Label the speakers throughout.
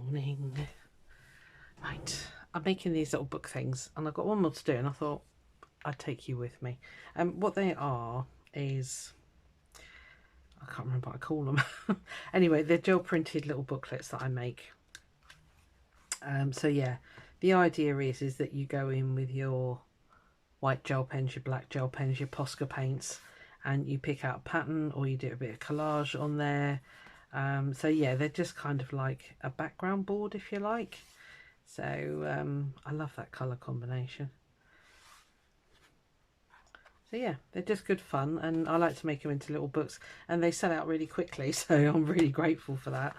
Speaker 1: Morning. Right, I'm making these little book things and I've got one more to do and I thought I'd take you with me. What they are is, I can't remember what I call them. Anyway, they're gel printed little booklets that I make. So yeah, the idea is that you go in with your white gel pens, your black gel pens, your Posca paints, and you pick out a pattern or you do a bit of collage on there. So yeah, they're just kind of like a background board, if you like. So I love that colour combination. So yeah, they're just good fun, and I like to make them into little books, and they sell out really quickly, so I'm really grateful for that.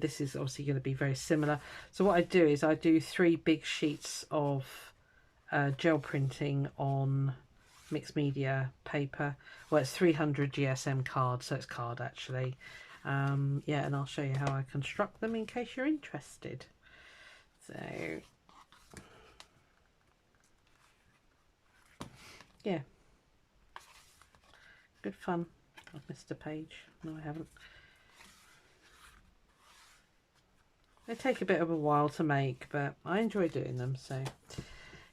Speaker 1: This is obviously going to be very similar. So what I do is I do 3 big sheets of gel printing on mixed media paper. Well, it's 300 GSM card, so it's card actually. Yeah, and I'll show you how I construct them in case you're interested. So yeah, good fun. I've missed a page. No, I haven't. They take a bit of a while to make, but I enjoy doing them. So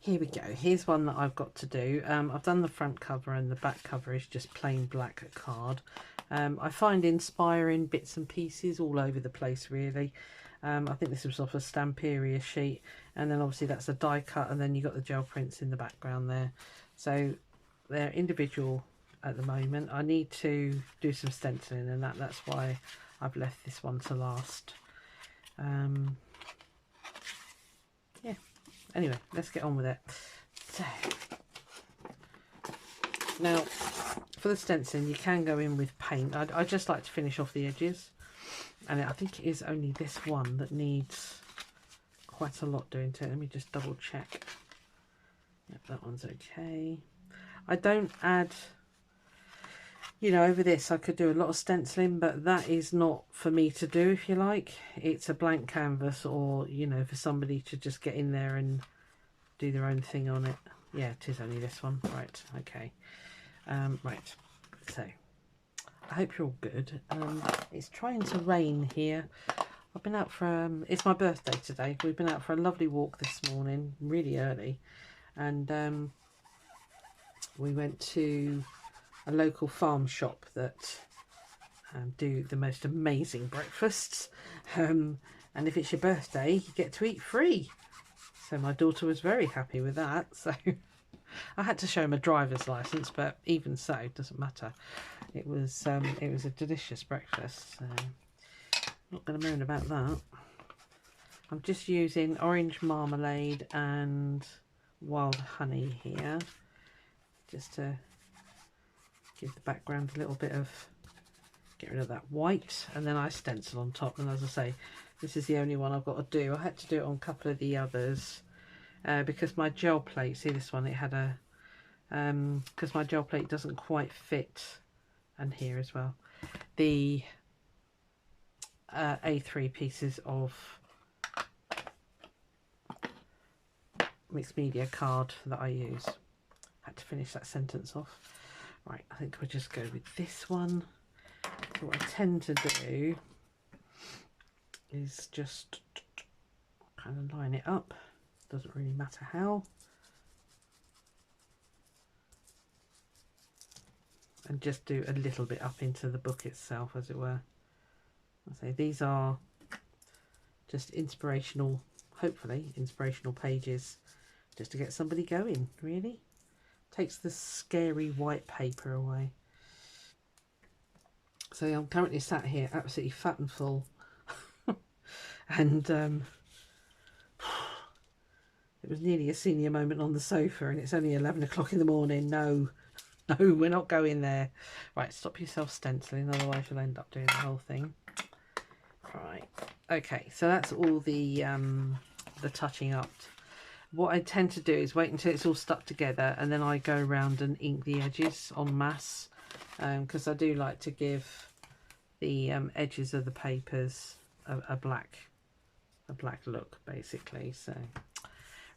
Speaker 1: here we go. Here's one that I've got to do. I've done the front cover, and the back cover is just plain black card. I find inspiring bits and pieces all over the place, really. I think this was off a Stamperia sheet, and then obviously that's a die cut, and then you got the gel prints in the background there. So they're individual at the moment. I need to do some stenciling, and that's why I've left this one to last. Yeah, anyway, let's get on with it. So now for the stenciling, you can go in with paint. I just like to finish off the edges, and I think it is only this one that needs quite a lot doing to it. Let me just double check. Yep, that one's okay. I don't add, you know, over this I could do a lot of stenciling, but that is not for me to do, if you like. It's a blank canvas, or, you know, for somebody to just get in there and do their own thing on it. Yeah, it is only this one. Right, okay. Right, so I hope you're all good. It's trying to rain here. I've been out for, it's my birthday today. We've been out for a lovely walk this morning, really early. And we went to a local farm shop that do the most amazing breakfasts. And if it's your birthday, you get to eat free. So my daughter was very happy with that. So I had to show him a driver's license, but even so, it doesn't matter. It was a delicious breakfast. So not going to moan about that. I'm just using orange marmalade and wild honey here, just to give the background a little bit of, get rid of that white, and then I stencil on top. And as I say, this is the only one I've got to do. I had to do it on a couple of the others because my gel plate, see this one, it had a, because my gel plate doesn't quite fit, and here as well, the A3 pieces of mixed media card that I use. Had to finish that sentence off. Right, I think we'll just go with this one. So what I tend to do is just kind of line it up. Doesn't really matter how. And just do a little bit up into the book itself, as it were. I say these are just inspirational, hopefully inspirational pages, just to get somebody going, really. Takes the scary white paper away. So I'm currently sat here absolutely fat and full. And it was nearly a senior moment on the sofa, and it's only 11 o'clock in the morning. No, no, we're not going there. Right, stop yourself stenciling, otherwise you'll end up doing the whole thing. Right, okay, so that's all the touching up. What I tend to do is wait until it's all stuck together, and then I go around and ink the edges en masse, because I do like to give the edges of the papers a black look, basically. So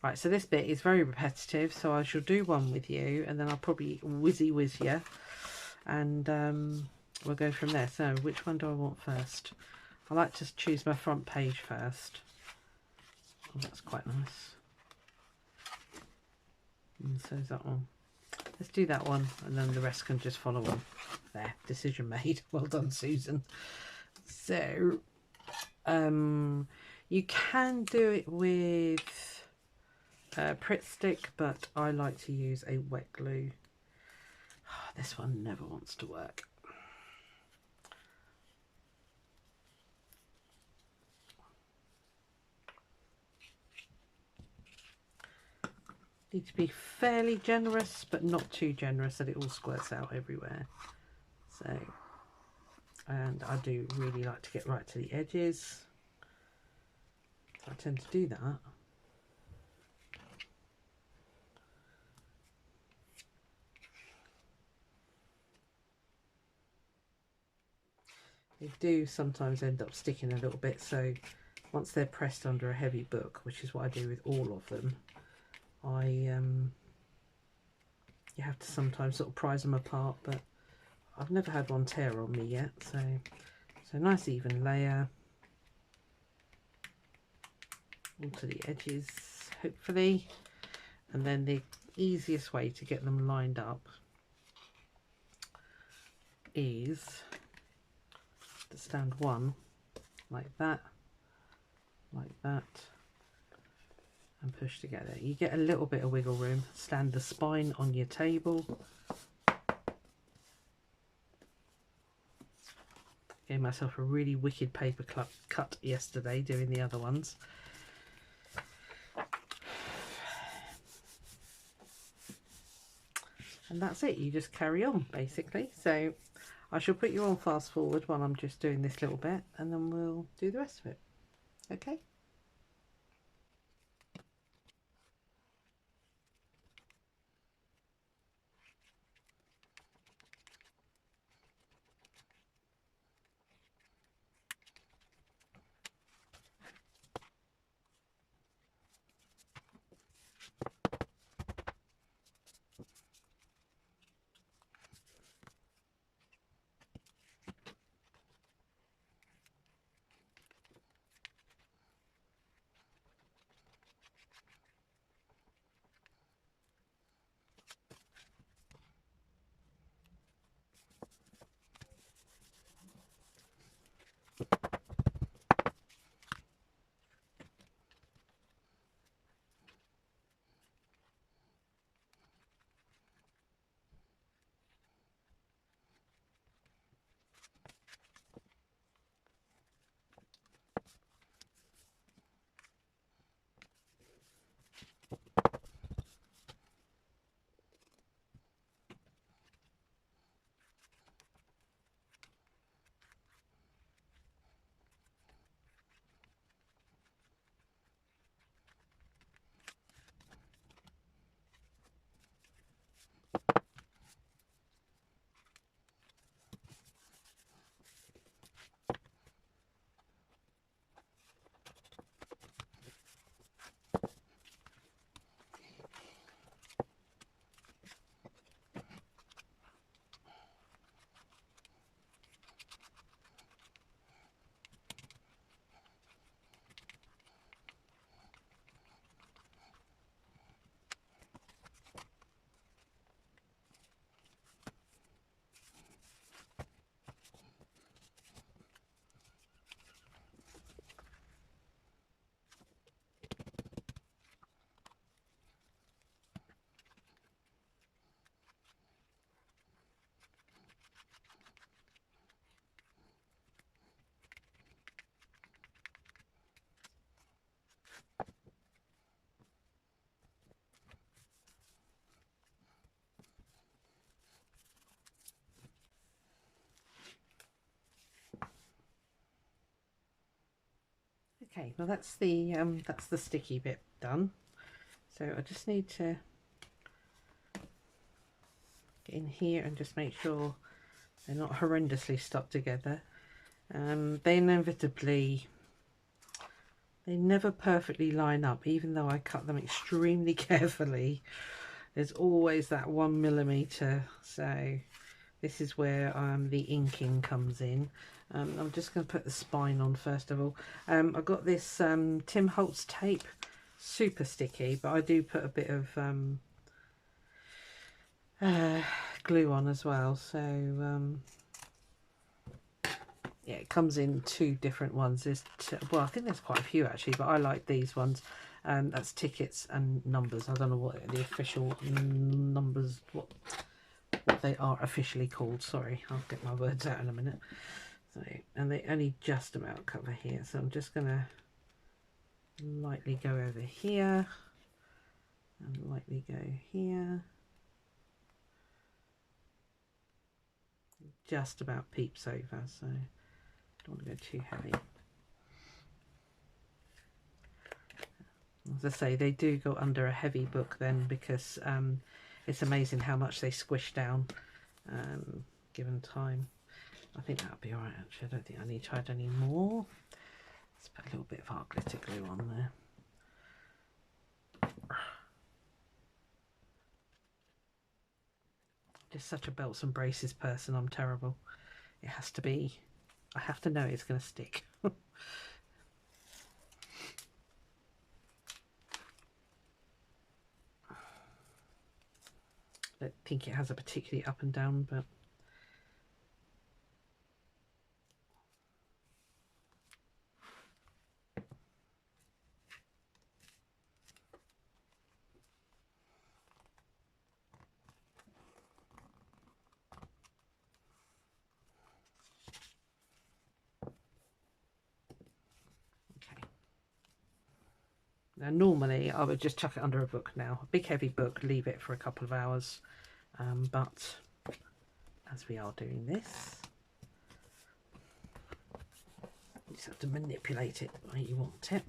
Speaker 1: right, so this bit is very repetitive, so I shall do one with you, and then I'll probably whiz you, and we'll go from there. So which one do I want first? I like to choose my front page first. Oh, that's quite nice. And so is that one. Let's do that one, and then the rest can just follow on. There, decision made. Well done, Susan. So, you can do it with Pritt stick, but I like to use a wet glue. Oh, this one never wants to work. Need to be fairly generous, but not too generous that it all squirts out everywhere. So, and I do really like to get right to the edges. I tend to do that. They do sometimes end up sticking a little bit, so once they're pressed under a heavy book, which is what I do with all of them, you have to sometimes sort of prise them apart, but I've never had one tear on me yet. So nice even layer all to the edges, hopefully. And then the easiest way to get them lined up is to stand one like that, and push together. You get a little bit of wiggle room. Stand the spine on your table. Gave myself a really wicked paper cut yesterday doing the other ones. And that's it, you just carry on basically. So I shall put you on fast forward while I'm just doing this little bit, and then we'll do the rest of it. Okay. Okay, well that's the sticky bit done. So I just need to get in here and just make sure they're not horrendously stuck together. They never perfectly line up, even though I cut them extremely carefully. There's always that 1 millimeter, so this is where the inking comes in. I'm just going to put the spine on first of all. I've got this Tim Holtz tape, super sticky, but I do put a bit of glue on as well. So yeah, it comes in 2 different ones. Well, I think there's quite a few actually, but I like these ones. That's tickets and numbers. I don't know what the official numbers, what they are officially called. Sorry, I'll get my words out in a minute. So, and they only just about cover here, so I'm just gonna lightly go over here and lightly go here. Just about peeps over, so don't want to go too heavy. As I say, they do go under a heavy book then, because it's amazing how much they squish down given time. I think that'll be alright actually. I don't think I need to add any more. Let's put a little bit of art glitter glue on there. Just such a belts and braces person. I'm terrible. It has to be, I have to know it's going to stick. I don't think it has a particularly up and down, but now, normally I would just chuck it under a book now. A big heavy book, leave it for a couple of hours. But as we are doing this, you just have to manipulate it the way you want it.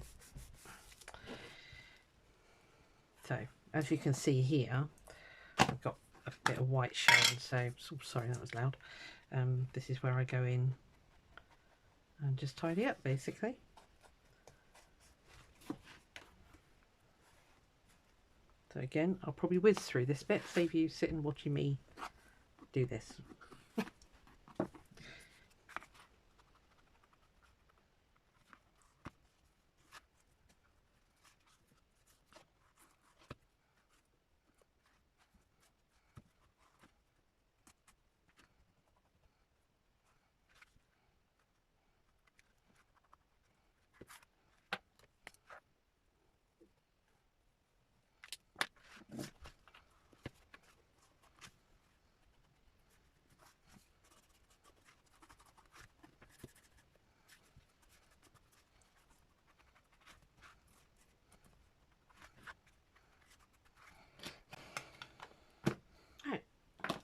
Speaker 1: So, as you can see here, I've got a bit of white showing, so sorry that was loud. This is where I go in and just tidy up basically. So again, I'll probably whiz through this bit, save you sitting watching me do this.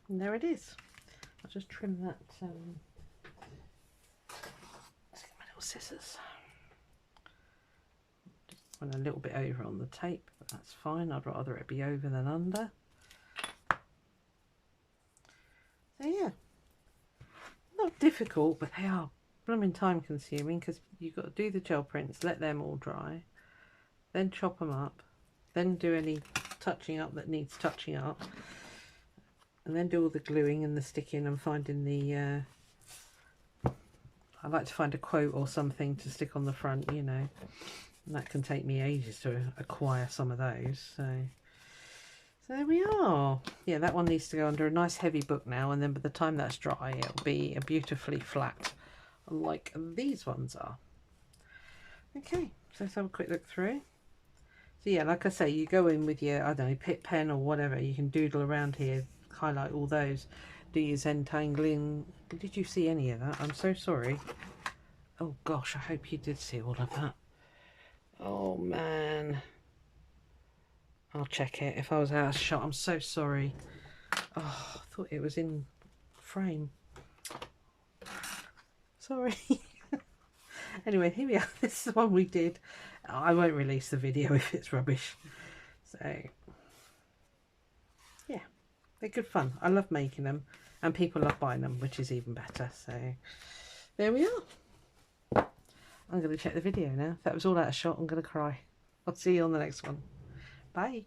Speaker 1: And there it is. I'll just trim that. Let's get my little scissors. Just went a little bit over on the tape, but that's fine. I'd rather it be over than under. So yeah, not difficult, but they are blooming time consuming, because you've got to do the gel prints, let them all dry, then chop them up, then do any touching up that needs touching up, and then do all the gluing and the sticking and finding the I like to find a quote or something to stick on the front, you know, and that can take me ages to acquire some of those. So there we are. Yeah, that one needs to go under a nice heavy book now, and then by the time that's dry it'll be a beautifully flat like these ones are. Okay, so let's have a quick look through. So yeah, like I say, you go in with your, I don't know, Pitt pen or whatever, you can doodle around here, highlight all those, do your Stenciling. Did you see any of that? I'm so sorry. Oh gosh, I hope you did see all of that. Oh man, I'll check it if I was out of shot. I'm so sorry. Oh, I thought it was in frame. Sorry. Anyway, here we are. This is the one we did. I won't release the video if it's rubbish. So yeah, they're good fun. I love making them, and people love buying them, which is even better. So there we are. I'm going to check the video now. If that was all out of shot, I'm going to cry. I'll see you on the next one. Bye.